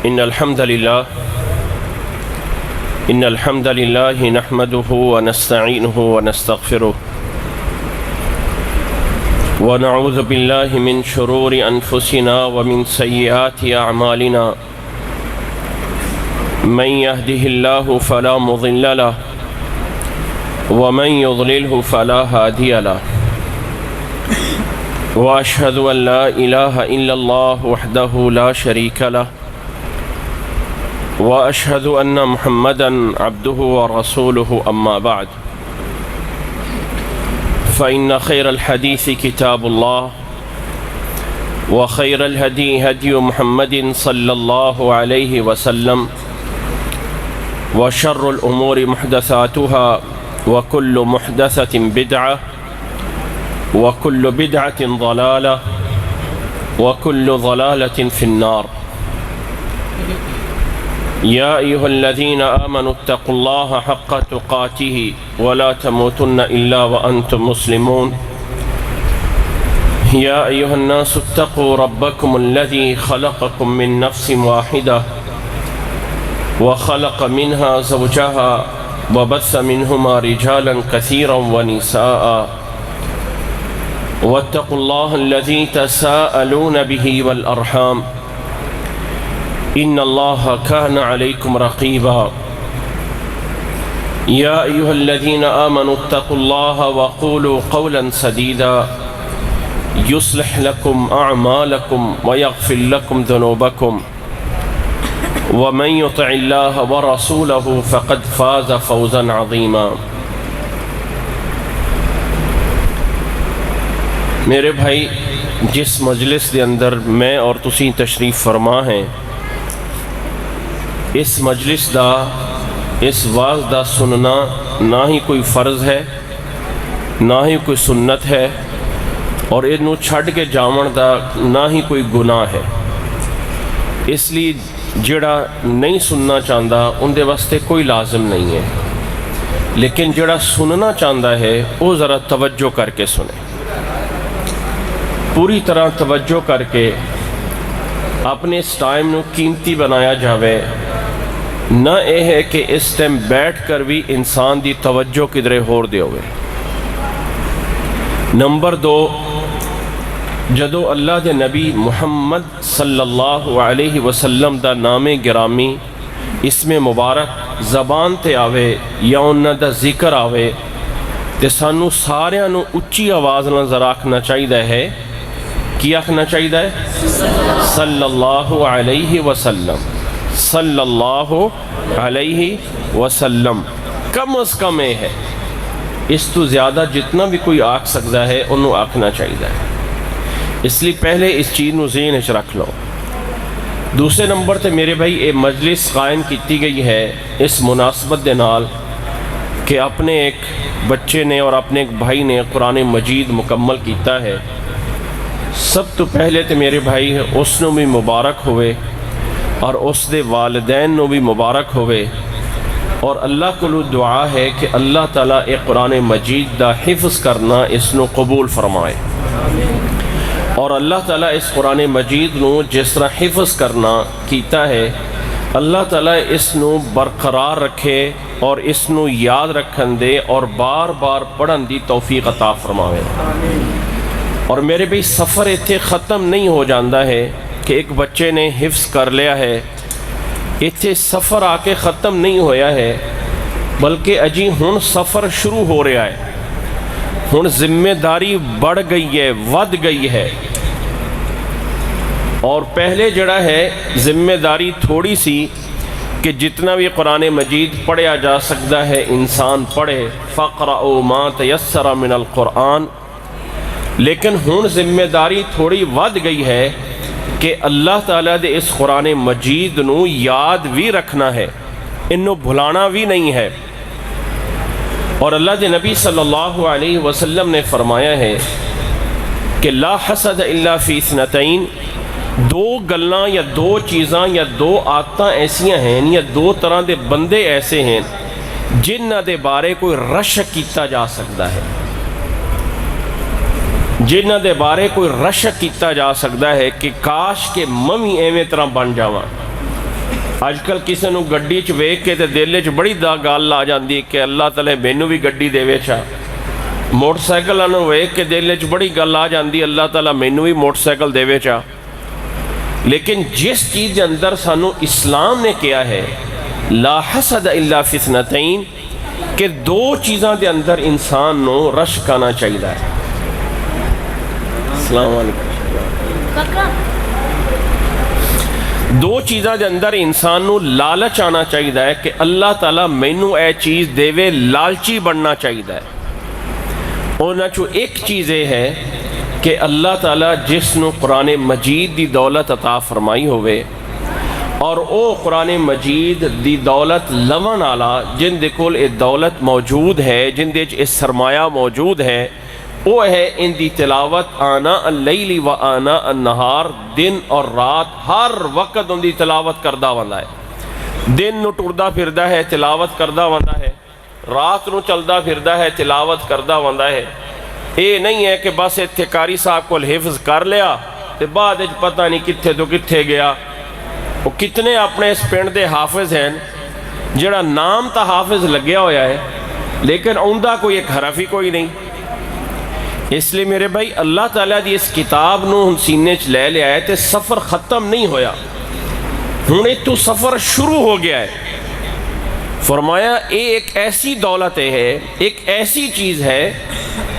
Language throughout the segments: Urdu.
إن الحمد لله نحمده ونستعينه ونستغفره ونعوذ بالله من شرور أنفسنا ومن سيئات أعمالنا من يهده الله فلا مضل له ومن يضلله فلا هادي له وأشهد أن لا إله إلا الله وحده لا شريك له وأشهد أن محمدًا عبده ورسوله أما بعد فإن خير الحديث كتاب الله وخير الهدي هدي محمد صلى الله عليه وسلم وشر الأمور محدثاتها وكل محدثة بدعة وكل بدعة ضلالة وكل ضلالة في النار يا أيها الذين آمنوا اتقوا الله حق تقاته ولا تموتن إلا وأنتم مسلمون يا أيها الناس اتقوا ربكم الذي خلقكم من نفس واحدة وخلق منها زوجها وبث منهما رجالا كثيرا ونساء واتقوا الله الذي تساءلون به والأرحام إن الله كان عليكم رقيبا يا أيها الذين آمنوا اتقوا الله وقولوا قولا سديدا يصلح لكم أعمالكم ويغفر لكم ذنوبكم ومن يطع الله ورسوله فقد فاز فوزا عظيما میرے بھائی، جس مجلس کے اندر میں اور تسی تشریف فرما ہیں، اس مجلس دا، اس واز دا سننا نہ ہی کوئی فرض ہے نہ ہی کوئی سنت ہے، اور انہوں چھڑ کے جاون دا نہ ہی کوئی گناہ ہے۔ اس لیے جڑا نہیں سننا چاہتا ان دے واسطے کوئی لازم نہیں ہے، لیکن جڑا سننا چاہتا ہے وہ ذرا توجہ کر کے سنے، پوری طرح توجہ کر کے اپنے اس ٹائم نو قیمتی بنایا جاوے، نہ یہ ہے کہ اس ٹائم بیٹھ کر بھی انسان دی توجہ کدھرے ہور دے ہوئے۔ نمبر 2، جدو اللہ دے نبی محمد صلی اللہ علیہ وسلم دا نام گرامی اسم مبارک زبان تے آوے یا انہاں دا ذکر آوے تے سانو ساریاں نو اچھی آواز نہ ذرا آکھنا چاہیے ہے، کی آکھنا چاہیے ہے؟ صلی اللہ علیہ وسلم، صلی اللہ علیہ وسلم، کم از کم یہ ہے۔ اس تو زیادہ جتنا بھی کوئی آکھ سکتا ہے انہوں آکھنا چاہیے ہے، اس لیے پہلے اس چیز نو ذہن وچ رکھ لو۔ دوسرے نمبر تے میرے بھائی، یہ مجلس قائم کیتی گئی ہے اس مناسبت دے نال کہ اپنے ایک بچے نے اور اپنے ایک بھائی نے قرآن مجید مکمل کیتا ہے۔ سب تو پہلے تے میرے بھائی اس نو بھی مبارک ہوئے اور اس دے والدین نو بھی مبارک ہوئے، اور اللہ کو دعا ہے کہ اللہ تعالیٰ ایک قرآن مجید دا حفظ کرنا اس نو قبول فرمائے، اور اللہ تعالیٰ اس قرآن مجید نو جس طرح حفظ کرنا کیتا ہے اللہ تعالیٰ اس نو برقرار رکھے اور اس نو یاد رکھن دے اور بار بار پڑھن دی توفیق عطا فرمائے۔ اور میرے بھی سفر اتھے ختم نہیں ہو جاندہ ہے کہ ایک بچے نے حفظ کر لیا ہے، اتھے سفر آ کے ختم نہیں ہویا ہے، بلکہ اجی ہن سفر شروع ہو رہا ہے، ہن ذمہ داری بڑھ گئی ہے، ود گئی ہے۔ اور پہلے جڑا ہے ذمہ داری تھوڑی سی کہ جتنا بھی قرآن مجید پڑھیا جا سکتا ہے انسان پڑھے، فَقْرَأُوا مَا تَيَسَّرَ مِنَ الْقُرْآنِ، لیکن ہن ذمہ داری تھوڑی ود گئی ہے کہ اللہ تعالیٰ دے اس قرآن مجید نو یاد بھی رکھنا ہے، انہوں بھلانا بھی نہیں ہے۔ اور اللہ دے نبی صلی اللہ علیہ وسلم نے فرمایا ہے کہ لا حسد الا فی اثنتین، دو گلاں یا دو چیزاں یا دو عادتاں ایسیاں ہیں یا دو طرح دے بندے ایسے ہیں جنہ دے بارے کوئی رشک کیتا جا سکتا ہے، جنہ دے بارے کوئی رشک کیتا جا سکتا ہے کہ کاش کہ ممی ایویں طرح بن جاواں، اج کل کسی نو گڈی چ ویکھ کے تے دل چ بڑی گل آ جاندی ہے کہ اللہ تعالی مینوں بھی گڈی دے چا، موٹر سائیکل نو ویکھ کے دل چ بڑی گل آ جاندی اللہ تعالی مینوں بھی موٹر سائیکل دے چا۔ لیکن جس چیز کے اندر سانو اسلام نے کیا ہے لا حسد الا فی اثنتین، کہ دو چیزاں دے اندر انسان نو رشک آنا چاہیے ہے۔ السلام علیکم۔ دو چیزاں دے اندر انسان نو لالچ آنا چاہیے ہے کہ اللہ تعالیٰ مینوں اے چیز دے وے، لالچی بننا چاہیے ہے۔ انہاں چوں ایک چیز یہ ہے کہ اللہ تعالیٰ جس نو قرآن مجید دی دولت عطا فرمائی ہوئے اور او قرآن مجید دی دولت لون آلا جن دے کول اے دولت موجود ہے، جن دے اے سرمایہ موجود ہے، وہ ہے ان دی تلاوت آنا اللیل و آنا النہار، دن اور رات ہر وقت ان دی تلاوت کردہ وندا ہے۔ دن نو ٹردا پھردا ہے تلاوت کردہ وندا ہے، رات نو چلدا پھردا ہے تلاوت کردہ وندا ہے۔ اے نہیں ہے کہ بس اتھے قاری صاحب کو حفظ کر لیا تے بعد پتہ نہیں کتھے تو کتھے گیا۔ وہ کتنے اپنے اس پنڈ دے حافظ ہیں جڑا نام تا حافظ لگیا ہویا ہے لیکن اوندا کوئی ایک حرف ہی کوئی نہیں۔ اس لیے میرے بھائی اللہ تعالیٰ دی اس کتاب نو ہن سینے چ لے لیا ہے تے سفر ختم نہیں ہویا، ہن تو سفر شروع ہو گیا ہے۔ فرمایا اے ایک ایسی دولت ہے، ایک ایسی چیز ہے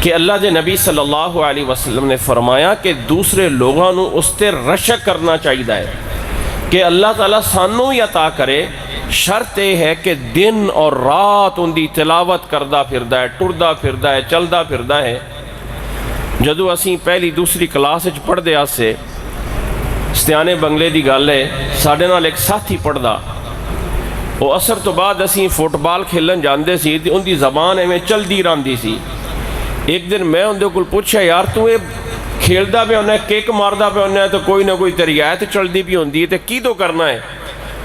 کہ اللہ دے نبی صلی اللہ علیہ وسلم نے فرمایا کہ دوسرے لوگوں نو اس تے رشک کرنا چاہیے ہے کہ اللہ تعالیٰ سانوں ہی عطا کرے۔ شرط یہ ہے کہ دن اور رات ان دی تلاوت کردہ پھردا ہے، ٹردا پھردا ہے، چلدا پھردا ہے۔ جدو اسی پہلی دوسری کلاس وچ پڑھدے آسے ستیانے بنگلے دی گل ہے، ساڈے نال ایک ساتھی پڑھدا، وہ اثر تو بعد اسی فٹ بال کھیلن جاندے سی تے ان دی زبان ایویں چلدی راندی سی۔ ایک دن میں ان دے کول پوچھا یار تو اے کھیلدا پہ ہونا ہے، کیک ماردا پہ ہونا ہے تو کوئی نہ کوئی تیری آیت چلدی پی ہوندی ہے تے کی تو کرنا ہے؟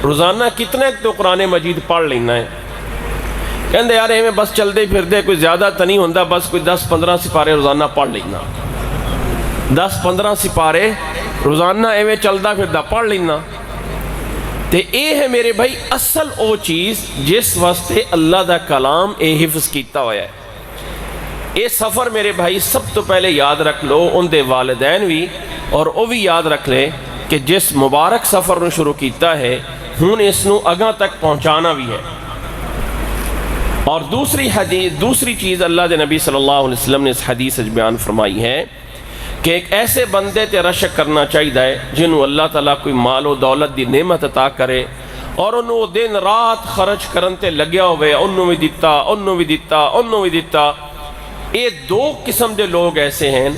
روزانہ کتنے تو قرآن مجید پڑھ لینا ہے؟ کہندے یار ایویں بس چلدے پھردے کوئی زیادہ تو نہیں ہوندا، بس کوئی 10-15 سپارے روزانہ پڑھ لینا، 10-15 سپارے روزانہ ایویں چلدا پھردا پڑھ لینا۔ تے اے ہے میرے بھائی اصل او چیز جس واسطے اللہ دا کلام اے حفظ کیتا ہوا ہے۔ اے سفر میرے بھائی سب تو پہلے یاد رکھ لو، ان دے والدین بھی اور او بھی یاد رکھ لے کہ جس مبارک سفر نو شروع کیتا ہے ہن اس نو اگاں تک پہنچانا بھی ہے۔ اور دوسری چیز اللہ دے نبی صلی اللہ علیہ وسلم نے اس حدیث بیان فرمائی ہے کہ ایک ایسے بندے تے رشک کرنا چاہیے ہے جنہوں اللہ تعالیٰ کوئی مال و دولت دی نعمت عطا کرے اور انہوں دن رات خرچ کرن تے لگیا ہوئے، انہوں بھی دیتا، انہوں بھی دیتا، انہوں بھی دیتا۔ یہ دو قسم دے لوگ ایسے ہیں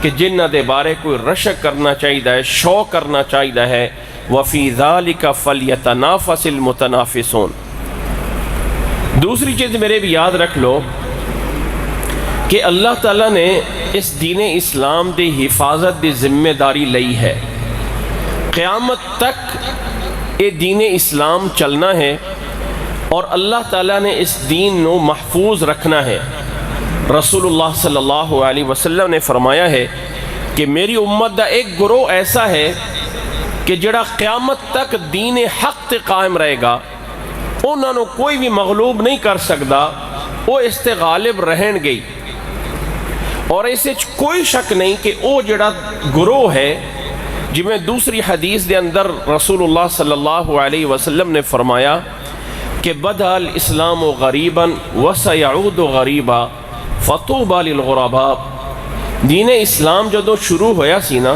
کہ جنہ دے بارے کوئی رشک کرنا چاہیے ہے، شوق کرنا چاہیے ہے۔ وَفِي ذَلِكَ فَلْيَتَنَافَسِ الْمُتَنَافِسُونَ۔ دوسری چیز میرے بھی یاد رکھ لو کہ اللہ تعالیٰ نے اس دین اسلام دی حفاظت دی ذمہ داری لئی ہے، قیامت تک یہ دین اسلام چلنا ہے اور اللہ تعالیٰ نے اس دین نو محفوظ رکھنا ہے۔ رسول اللہ صلی اللہ علیہ وسلم نے فرمایا ہے کہ میری امت دا ایک گروہ ایسا ہے کہ جڑا قیامت تک دین حق تے قائم رہے گا، انہوں نے کوئی بھی مغلوب نہیں کر سکتا، وہ اس تے غالب رہن گئی۔ اور اسے کوئی شک نہیں کہ وہ جڑا گروہ ہے جویں دوسری حدیث دے اندر رسول اللہ صلی اللہ علیہ وسلم نے فرمایا کہ بدأ الاسلام غریبا وسیعود غریبا فطوبى للغرباء۔ دین اسلام جدو شروع ہویا سی نا،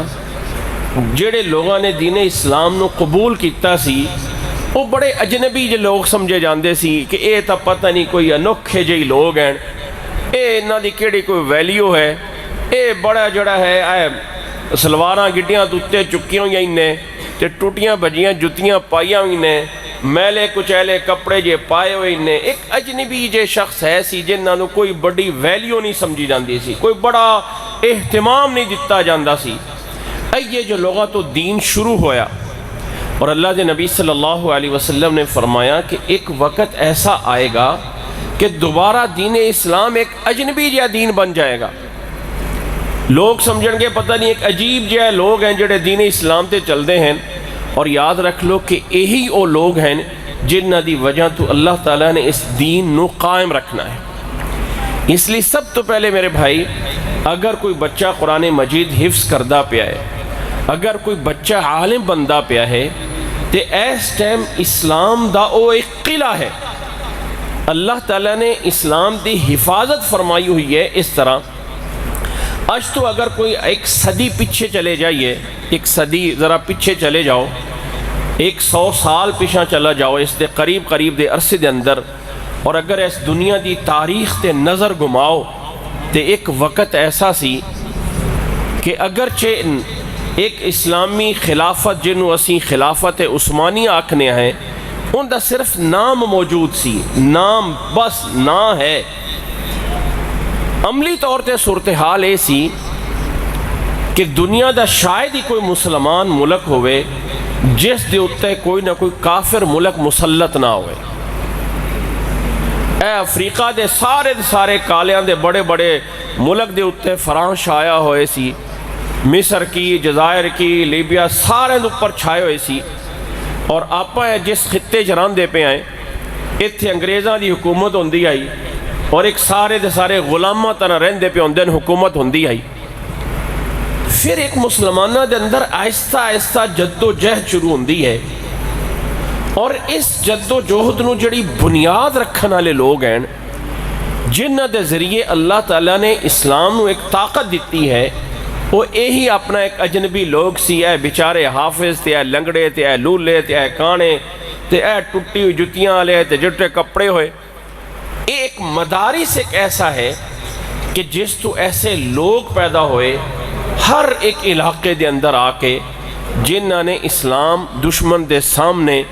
جڑے لوگاں نے دین اسلام نو قبول کیتا سی وہ بڑے اجنبی جے لوگ سمجھے جاندے سی کہ اے تا پتہ نہیں کوئی انوکھے جہی لوگ ہیں، اے انہاں دی کیڑی کوئی ویلیو ہے، اے بڑا جڑا ہے اے سلواراں گڈیاں دُتے چکیاں ہوئی نے تے ٹوٹیاں بجیاں جتیاں پائیاں ہوئی نے، میلے کچیلے کپڑے جے پائے ہوئے نے، ایک اجنبی جے شخص ہے سی جنہاں نو کوئی بڑی ویلیو نہیں سمجھی جاندی سی، کوئی بڑا اہتمام نہیں دتا جاندا سی۔ یہ جو لوگاں تو دین شروع ہویا اور اللہ دے نبی صلی اللہ علیہ وسلم نے فرمایا کہ ایک وقت ایسا آئے گا کہ دوبارہ دین اسلام ایک اجنبی جہا دین بن جائے گا۔ لوگ سمجھن گے پتہ نہیں ایک عجیب جہے لوگ ہیں جڑے دین اسلام تے چل دے ہیں، اور یاد رکھ لو کہ یہی وہ لوگ ہیں جنہ دی وجہ تو اللہ تعالیٰ نے اس دین نو قائم رکھنا ہے۔ اس لیے سب تو پہلے میرے بھائی، اگر کوئی بچہ قرآن مجید حفظ کردہ پیا ہے، اگر کوئی بچہ عالم بندہ پیا ہے، تو اس ٹائم اسلام دا او ایک قلعہ ہے۔ اللہ تعالیٰ نے اسلام دی حفاظت فرمائی ہوئی ہے اس طرح۔ آج تو اگر کوئی ایک صدی پیچھے چلے جائیے، ایک صدی ذرا پیچھے چلے جاؤ، 100 سال پیچھے چلا جاؤ اس دے قریب دے عرصے دے اندر، اور اگر اس دنیا دی تاریخ تے نظر گھماؤ تو ایک وقت ایسا سی کہ اگرچہ ایک اسلامی خلافت جنہوں اسی خلافت عثمانی آکھنے ہیں، ان دا صرف نام موجود سی، نام بس نا ہے۔ عملی طور تے صورتحال اے سی کہ دنیا دا شاید ہی کوئی مسلمان ملک ہوئے جس دے اتے کوئی نہ کوئی کافر ملک مسلط نہ ہوئے۔ اے افریقہ دے سارے کالیاں دے بڑے بڑے ملک دے اتے فرانس آیا ہوئے سی، مصر کی، جزائر کی، لیبیا، سارے دے اوپر چھائے ہوئے سی، اور آپا جس خطے چران دے پہ آئیں اتھے انگریزاں دی حکومت ہوندی آئی، اور ایک سارے غلامہ طرح رہندے پہ ہوندے حکومت ہوندی آئی۔ پھر ایک مسلمانہ دے اندر آہستہ جد و جہد شروع ہوندی ہے، اور اس جد و جہد نو جڑی بنیاد رکھن والے لوگ ہیں جنہ دے ذریعے اللہ تعالیٰ نے اسلام نو ایک طاقت دیتی ہے، وہ یہی اپنا ایک اجنبی لوگ سی، اے بیچارے حافظ تے، اے لنگڑے تے، اے لولے تے، اے کانے تے، اے ٹوٹی ہوئی جتیاں والے تے، جٹے کپڑے ہوئے۔ ایک مدارس ایک ایسا ہے کہ جس تو ایسے لوگ پیدا ہوئے ہر ایک علاقے دے اندر آ کے، جنہاں نے اسلام دشمن دے سامنے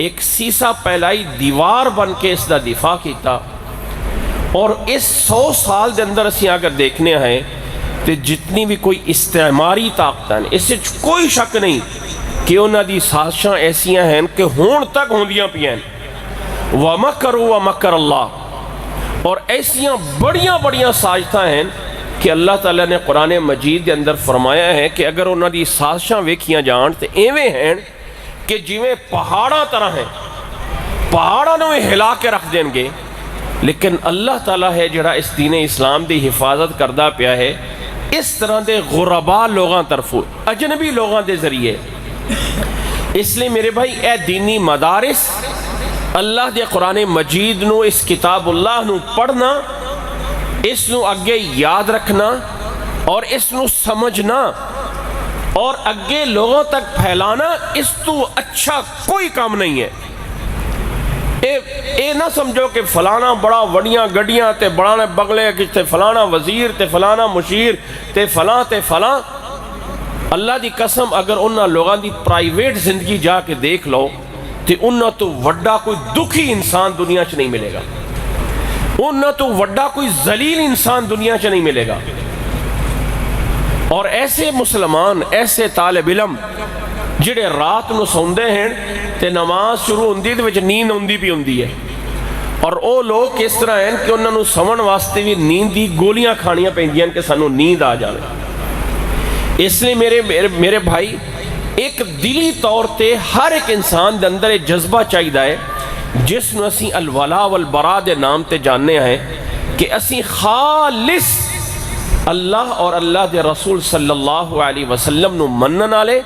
ایک سیسا پھیلائی دیوار بن کے اس دا دفاع کیتا۔ اور اس 100 سال دے اندر اسی اگر دیکھنے ہیں تو جتنی بھی کوئی استعماری طاقت ہیں، اس سے کوئی شک نہیں کہ انہاں دی سازشاں ایسیاں ہیں کہ ہون تک ہوندیاں پی ہیں۔ وَمَكَرُوا وَمَكَرَ اللَّهُ، اور ایسیاں بڑیاں سازشاں ہیں کہ اللہ تعالیٰ نے قرآن مجید کے اندر فرمایا ہے کہ اگر انہاں دی سازشاں ویکھیاں جان تو ایویں ہیں کہ جویں پہاڑاں طرح ہیں، پہاڑاں نو ہلا کے رکھ دیں گے، لیکن اللہ تعالیٰ ہے جڑا اس دین اسلام دی حفاظت کردہ پیا ہے اس طرح دے غرباء لوگاں طرفوں، اجنبی لوگاں دے ذریعے۔ اس لیے میرے بھائی اے دینی مدارس، اللہ دے قرآن مجید نو، اس کتاب اللہ نو پڑھنا، اس نو اگے یاد رکھنا اور اس نو سمجھنا اور اگے لوگوں تک پھیلانا، اس تو اچھا کوئی کام نہیں ہے۔ اے نہ سمجھو کہ فلانا بڑا وڑیاں گڑیاں تے بڑا بغلے تے فلانا وزیر تے فلانا مشیر تے فلاں۔ اللہ دی قسم اگر انہاں لوگاں دی پرائیویٹ زندگی جا کے دیکھ لو تو انہاں تو وڈا کوئی دکھی انسان دنیا چ نہیں ملے گا، انہاں تو وڈا کوئی ذلیل انسان دنیا چ نہیں ملے گا۔ اور ایسے مسلمان، ایسے طالب علم جڑے رات نو سوندے ہیں تے نماز شروع ہوندی تے وچ نیند ہوندی پی ہوندی ہے، اور او لوگ کس طرح ہیں کہ انہاں نو سمن واسطے بھی نیند دی گولیاں کھانیاں پیندیاں کہ سانو نیند آ جائے۔ اس لیے میرے بھائی ایک دلی طور تے ہر ایک انسان دے اندر ایک جذبہ چاہیے ہے جس نو اسی الولا والبراء دے نام تے جاننے ہیں کہ اسی خالص اللہ اور اللہ دے رسول صلی اللہ علیہ وسلم نو منن والے،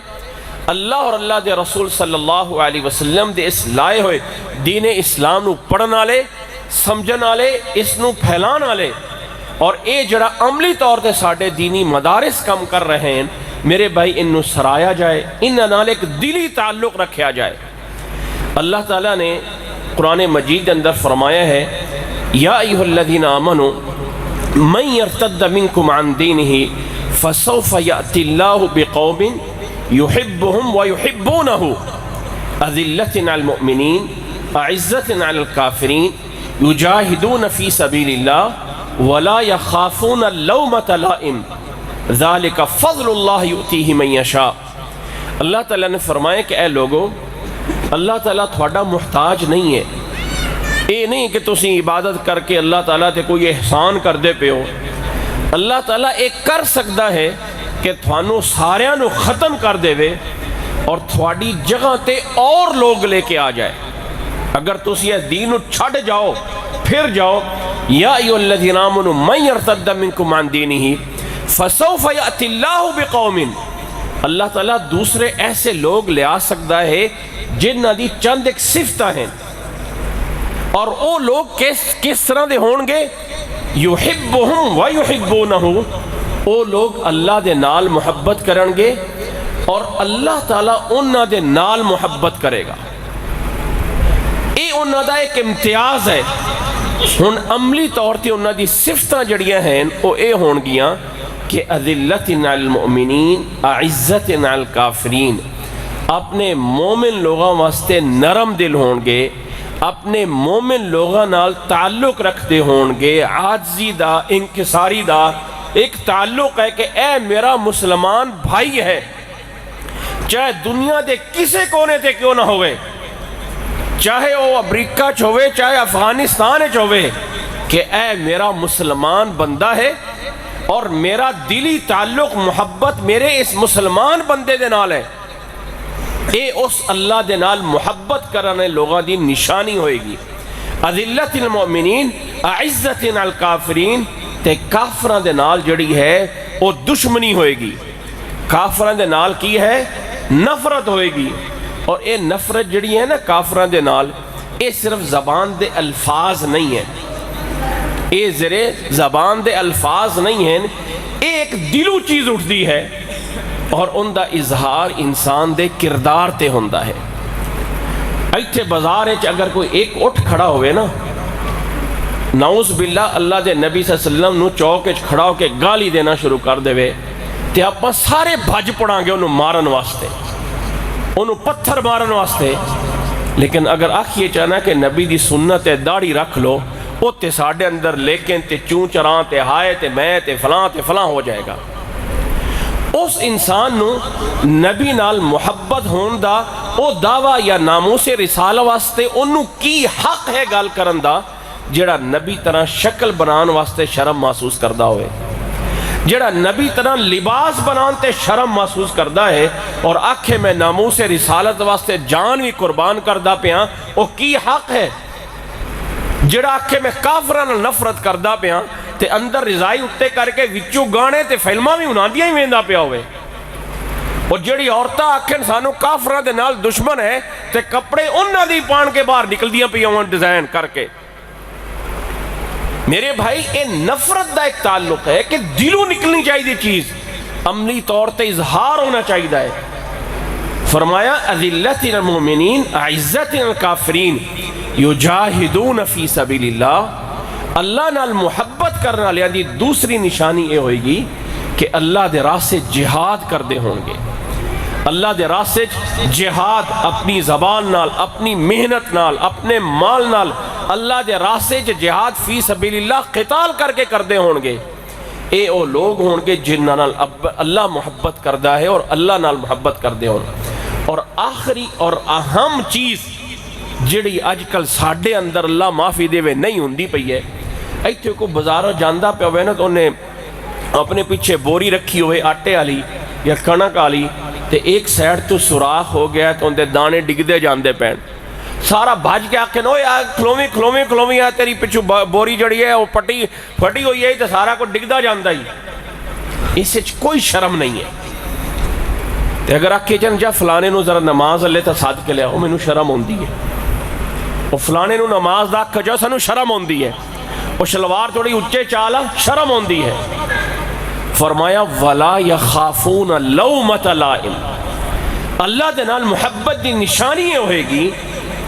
اللہ اور اللہ دے رسول صلی اللہ علیہ وسلم دے اس لائے ہوئے دین اسلام نو پڑھن والے، سمجھن والے، اس نو پھیلان والے، اور اے جڑا عملی طور تے ساڈے دینی مدارس کم کر رہے ہیں میرے بھائی، ان نو سرایا جائے، ان نال ایک دلی تعلق رکھیا جائے۔ اللہ تعالیٰ نے قرآن مجید اندر فرمایا ہے یا ایھا الذین آمنوا من یرتد منکم عن دینہ فسوف یأتی اللہ بقوم یحبهم ویحبونہ اذلۃ علی المؤمنین اعزۃ علی الکافرین یجاہدون فی سبیل اللہ ولا یخافون لومۃ لائم ذالک فضل اللہ یؤتیہ من یشاء۔ اللہ تعالیٰ نے فرمایا کہ اے لوگو، اللہ تعالیٰ تھوڑا محتاج نہیں ہے، اے نہیں کہ تسی عبادت کر کے اللہ تعالیٰ تے کوئی احسان کر دے پہ ہو۔ اللہ تعالیٰ ایک کر سکتا ہے کہ تھانو ساریاں نو ختم کر دے وے، اور تھوڑی جگہ تے اور لوگ لے کے آ جائے. اگر تسی یہ دین چھڑ جاؤ پھر جاؤ. یا ایھا الذین آمنوا من یرتد منکم عن دینہ فسوف یأتی اللہ بقوم. اللہ تعالیٰ دوسرے ایسے لوگ لے آ سکتا ہے جنہاں دی چند ایک صفتاں ہیں, اور وہ لوگ کس طرح دے ہون گے؟ یحبہم ویحبونہ. وہ لوگ اللہ دے نال محبت کرن گے اور اللہ تعالیٰ انہاں دے نال محبت کرے گا. یہ انہاں دا ایک امتیاز ہے. ہن عملی طور تے انہاں دی صفتاں جڑیاں ہیں وہ اے ہون گیاں کہ اذلۃ علی المؤمنین اعزۃ علی الکافرین. اپنے مومن لوگاں واسطے نرم دل ہون گے, اپنے مومن لوگاں نال تعلق رکھتے ہون گے, عاجزی دا انکساری دا ایک تعلق ہے کہ اے میرا مسلمان بھائی ہے, چاہے دنیا دے کسے کونے تے کیوں نہ ہوئے, چاہے وہ امریکہ چ ہوئے چاہے افغانستان چ ہوئے, کہ اے میرا مسلمان بندہ ہے اور میرا دلی تعلق محبت میرے اس مسلمان بندے دے نال ہے. اے اس اللہ دے نال محبت کرنے لوگاں دی نشانی ہوئے گی. اذلۃ المؤمنین اعزۃ علی الکافرین. تے کافراں دے نال جڑی ہے وہ دشمنی ہوئے گی. کافراں دے نال کی ہے؟ نفرت ہوئے گی. اور اے نفرت جڑی ہے نا کافراں دے نال, اے صرف زبان دے الفاظ نہیں ہیں, اے ذرے زبان دے الفاظ نہیں ہیں, اے ایک دلو چیز اٹھتی ہے اور ان دا اظہار انسان دے کردار تے ہوندا ہے. ایتھے بازار وچ اگر کوئی ایک اٹھ کھڑا ہوئے نا, نعوذ باللہ اللہ دے نبی صلی اللہ علیہ وسلم نو چوک وچ کھڑا ہو کے گالی دینا شروع کر دے تے آپاں سارے بھج پڑاں گے انہوں مارن واسطے, انہوں پتھر مارن واسطے. لیکن اگر آخیے چاہنا کہ نبی دی سنت ہے داڑھی رکھ لو, وہ تے ساڑھے اندر لیکن تے چون چران تے ہائے تے میں تے فلاں ہو جائے گا. اس انسان نو نبی نال محبت ہون دا او دعویٰ یا ناموس رسالہ واسطے انہوں کی حق ہے گال کرن دا, جڑا نبی طرح شکل بنان واسطے شرم محسوس کردہ ہوئے, جڑا نبی طرح لباس بنان تے شرم محسوس کردہ ہے اور آنکھیں میں ناموس رسالت واسطے جان بھی قربان کردہ پیاں, وہ کی حق ہے؟ جڑا آنکھیں میں کافران نفرت کردہ پیاں تے اندر رضائی اٹھتے کر کے وچو گانے تے فلمہ بھی انہاں دیاں ہی ویندہ پیا ہوئے. اور جڑی عورتہ آنکھیں سانو کافران دے نال دشمن ہے تے کپڑے انہاں دی پان کے باہر نکل دیاں پیا ہوئے ڈیزائن کر کے. میرے بھائی اے نفرت دا ایک تعلق ہے کہ دلوں نکلنی چاہیے چیز, عملی طور تے اظہار ہونا چاہیے. فرمایا اذلۃ المؤمنین اعزۃ الکافرین یجاہدون فی سبیل اللہ. اللہ نال محبت کرنا لیا دی دوسری نشانی یہ ہوئے گی کہ اللہ دے راہ سے جہاد کردے ہوں گے. اللہ دے راہ سے جہاد اپنی زبان نال, اپنی محنت نال, اپنے مال نال اللہ دے راہ سے جہاد فی سبیل اللہ قتال کر کے کردے ہوں گے. اے او لوگ ہوں گے جنہاں نال اللہ محبت کردہ ہے اور اللہ نال محبت کردے ہوں. اور آخری اور اہم چیز جڑی آج کل ساڑھے اندر اللہ معافی دے وے نہیں ہوندی پئی ہے, ایتھے کو بازاروں جاندہ پہ ہوئے نا تو انہیں اپنے پیچھے بوری رکھی ہوئے آٹے والی یا کنک والی, تے ایک سائڈ تو سوراخ ہو گیا تو اندے دانے ڈگ دے جاندے پین, سارا بھاج کے آکھیں نو یا کھلومی ہے تیری پچھو بوری جڑی ہے وہ پھٹی ہوئی ہے تو سارا کو ڈگ دا جاندہ ہی. اس سے کوئی شرم نہیں ہے. تے اگر آکھیں چن جا فلانے نو ذرا نماز اللہ تا ساتھ کے لیا وہ میں نو شرم ہوندی ہے, وہ فلانے نو نماز دا کھجا سانو شرم ہوندی ہے, وہ شلوار تھوڑی اچھے چالا شرم ہوندی ہے. فرمایا وَلَا يَخَافُونَ لَوْمَةَ لَائِمٍ. اللہ دے نال محبت دی نشانی یہ ہوئے گی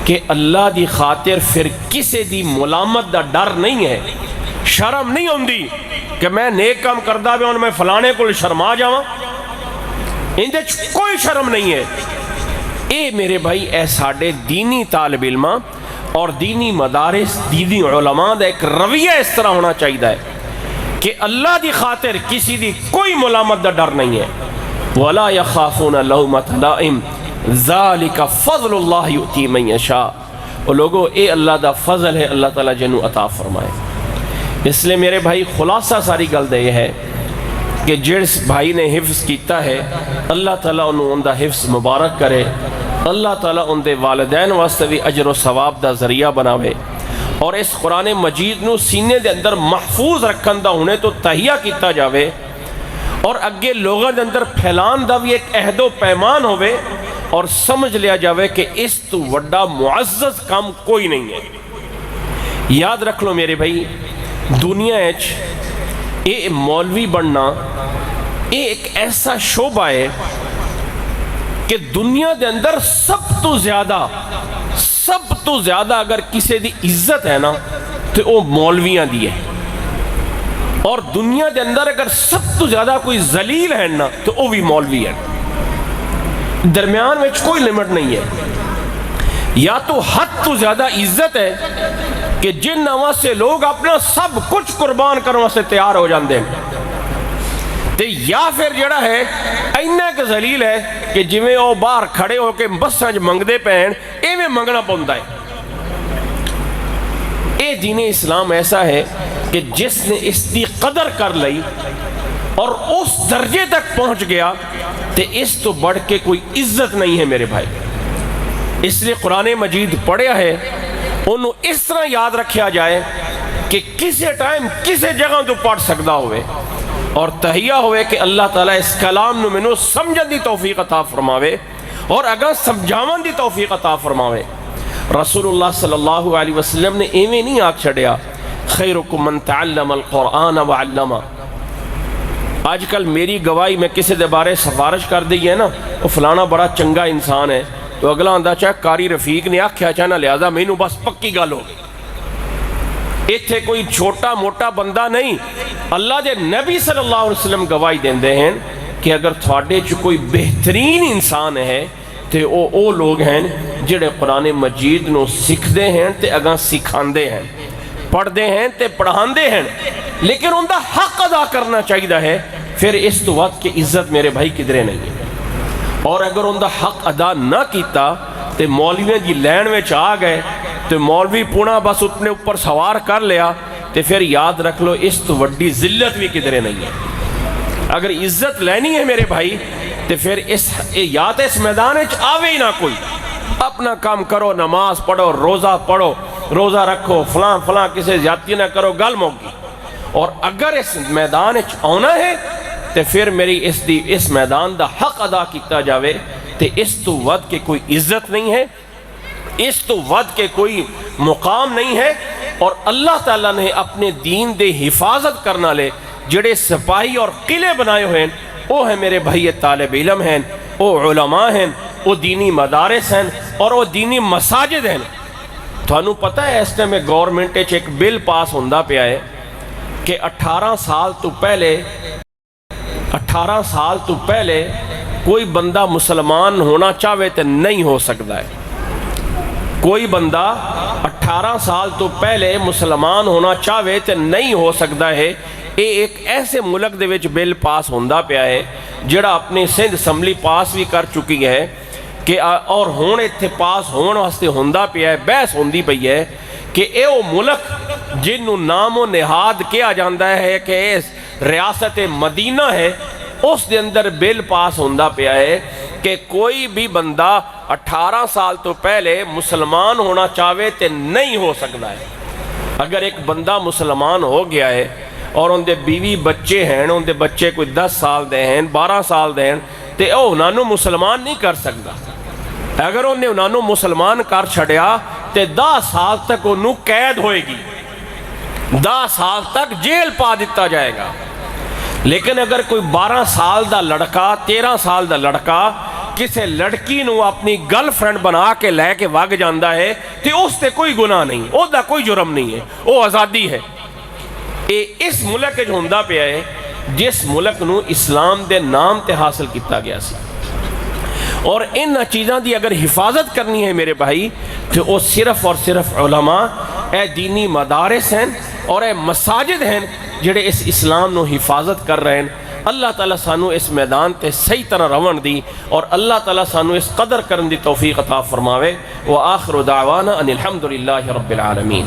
کہ اللہ دی خاطر پھر کسے دی ملامت دا ڈر نہیں ہے, شرم نہیں ہوندی کہ میں نیک کام کردہ بھی ہوں میں فلانے کو شرما جاواں, اندے کوئی شرم نہیں ہے. اے میرے بھائی اے ساڑھے دینی طالب علماں اور دینی مدارس دینی علماء دا ایک رویہ اس طرح ہونا چاہیے ہے کہ اللہ دی خاطر کسی دی کوئی ملامت دا ڈر نہیں ہے. وَلَا يَخَافُونَ لَوْمَةَ لَائِمٍ ذَلِكَ فَضْلُ اللَّهِ يُؤْتِي مَن يَشَاءُ. اور لوگوں اے اللہ دا فضل ہے, اللہ تعالیٰ جنوں عطا فرمائے. اس لئے میرے بھائی خلاصہ ساری گل دے ہے کہ جس بھائی نے حفظ کیتا ہے اللہ تعالیٰ انہوں ان دا حفظ مبارک کرے، اللہ تعالیٰ ان دے والدین واسطے بھی اجر و ثواب دا ذریعہ بناوے، اور اس قرآن مجید نو سینے دے اندر محفوظ رکھن دا ہونے تو تہیہ کیتا جاوے، اور اگے لوگوں دے اندر پھیلان دا بھی ایک عہد و پیمان ہوئے، اور سمجھ لیا جاوے کہ اس تو وڈا معزز کام کوئی نہیں ہے۔ یاد رکھ لو میرے بھائی، دنیا اے مولوی بننا اے ایک ایسا شعبہ ہے کہ دنیا دے اندر سب تو زیادہ اگر کسی دی عزت ہے نا تو وہ مولویاں دی ہے، اور دنیا دے اندر اگر سب تو زیادہ کوئی ذلیل ہے نا تو وہ بھی مولوی ہے، درمیان میں کوئی لمٹ نہیں ہے۔ یا تو حد تو زیادہ عزت ہے کہ جن نواں سے لوگ اپنا سب کچھ قربان کرنے سے تیار ہو جاندے ہیں، تے یا پھر جڑا ہے اینا کہ ذلیل ہے کہ جویں وہ باہر کھڑے ہو کے بساں وچ منگدے پین ایویں منگنا پوندا ہے۔ اے دین اسلام ایسا ہے کہ جس نے اس دی قدر کر لئی اور اس درجے تک پہنچ گیا تے اس تو بڑھ کے کوئی عزت نہیں ہے میرے بھائی۔ اس لیے قرآن مجید پڑھیا ہے انہوں اس طرح یاد رکھیا جائے کہ کسی ٹائم کسی جگہ تو پڑھ سکتا ہوئے، اور تہیہ ہوئے کہ اللہ تعالیٰ اس کلام نو منو سمجھن دی توفیق عطا فرماوے اور اگر سمجھاون دی توفیق عطا فرماوے۔ رسول اللہ صلی اللہ علیہ وسلم نے ایویں نہیں آکھ چھڑیا خیرکم من تعلم القرآن وعلمہ۔ آج کل میری گواہی میں کسی دے بارے سفارش کر دی ہے نا، وہ فلانا بڑا چنگا انسان ہے، تو اگلا آندہ چاہے کاری رفیق نے آکھیا چاہنا لہذا میں نو بس پکی گل ہو گئی۔ ایتھے کوئی چھوٹا موٹا بندہ نہیں، اللہ دے نبی صلی اللہ علیہ وسلم گواہی دیندے ہیں کہ اگر تھوڑے چ کوئی بہترین انسان ہے تے او لوگ ہیں جڑے قرآن مجید نو سکھدے ہیں تے اگاں سکھاندے ہیں، پڑھدے ہیں تے پڑھاندے ہیں، لیکن ان دا حق ادا کرنا چاہیے ہے، پھر اس تو وقت کی عزت میرے بھائی کدھرے نہیں ہے۔ اور اگر ان دا حق ادا نہ کیتا تے مولویاں دی لین میں آ گئے تو مولوی پونا بس اتنے اوپر سوار کر لیا تے پھر یاد رکھ لو اس تو وڈی ذلت بھی کدھرے نہیں ہے۔ اگر عزت لینی ہے میرے بھائی تے پھر یا تو اس میدان آوے ہی نہ کوئی، اپنا کام کرو، نماز پڑھو، روزہ رکھو، فلاں کسی زیادتی نہ کرو، گل موکی۔ اور اگر اس میدان آنا ہے تو پھر میری اس میدان دا حق ادا کیتا جاوے تے اس تو ود کے کوئی عزت نہیں ہے، اس تو ود کے کوئی مقام نہیں ہے۔ اور اللہ تعالیٰ نے اپنے دین دے حفاظت کرنا لے جڑے سپاہی اور قلعے بنائے ہوئے ہیں، وہ ہیں میرے بھائی طالب علم ہیں، وہ علماء ہیں، وہ دینی مدارس ہیں، اور وہ دینی مساجد ہیں۔ تھانوں پتہ ہے اس ٹائم گورنمنٹ ایک بل پاس ہوندا پیا ہے کہ 18 سال تو پہلے کوئی بندہ مسلمان ہونا چاہے تو نہیں ہو سکتا ہے۔ کوئی بندہ 18 سال تو پہلے مسلمان ہونا چاہے تو نہیں ہو سکتا ہے۔ یہ ایک ایسے ملک دے وچ بل پاس ہوندا پیا ہے جڑا اپنے سندھ اسمبلی پاس بھی کر چکی ہے کہ اور ہون اتھے پاس ہون واسطے ہوندا پیا ہے، بحث ہوندی پئی ہے کہ اے وہ ملک جنوں نام و نہاد کیا جاندہ ہے کہ اس ریاست مدینہ ہے، اس دے اندر بل پاس ہوندا پیا ہے کہ کوئی بھی بندہ 18 سال تو پہلے مسلمان ہونا چاہے تے نہیں ہو سکتا ہے۔ اگر ایک بندہ مسلمان ہو گیا ہے اور ان دے بیوی بچے ہیں، ان دے بچے کوئی 10 سال دے ہیں، 12 سال دے ہیں، تے او انہوں مسلمان نہیں کر سکتا۔ اگر انہوں مسلمان کر چھڑیا تے 10 سال تک انہوں قید ہوئے گی، 10 سال تک جیل پا دیتا جائے گا۔ لیکن اگر کوئی 12 سال دا لڑکا، 13 سال دا لڑکا کسے لڑکی نو اپنی گرل فرینڈ بنا کے لے کے وگ جاندہ ہے تے اس تے کوئی گناہ نہیں، او دا کوئی جرم نہیں ہے، وہ آزادی ہے۔ اس ملک جو ہوندا پیا ہے جس ملک نو اسلام دے نام تے حاصل کیتا گیا سی، اور ان چیزاں دی اگر حفاظت کرنی ہے میرے بھائی تو وہ صرف اور صرف علماء، اے دینی مدارس ہیں اور اے مساجد ہیں جڑے اس اسلام نو حفاظت کر رہے ہیں۔ اللہ تعالیٰ سانو اس میدان تے صحیح طرح رون دی اور اللہ تعالیٰ سانو اس قدر کرن دی توفیق عطا فرماوے۔ وآخر دعوانا ان الحمدللہ رب العالمین۔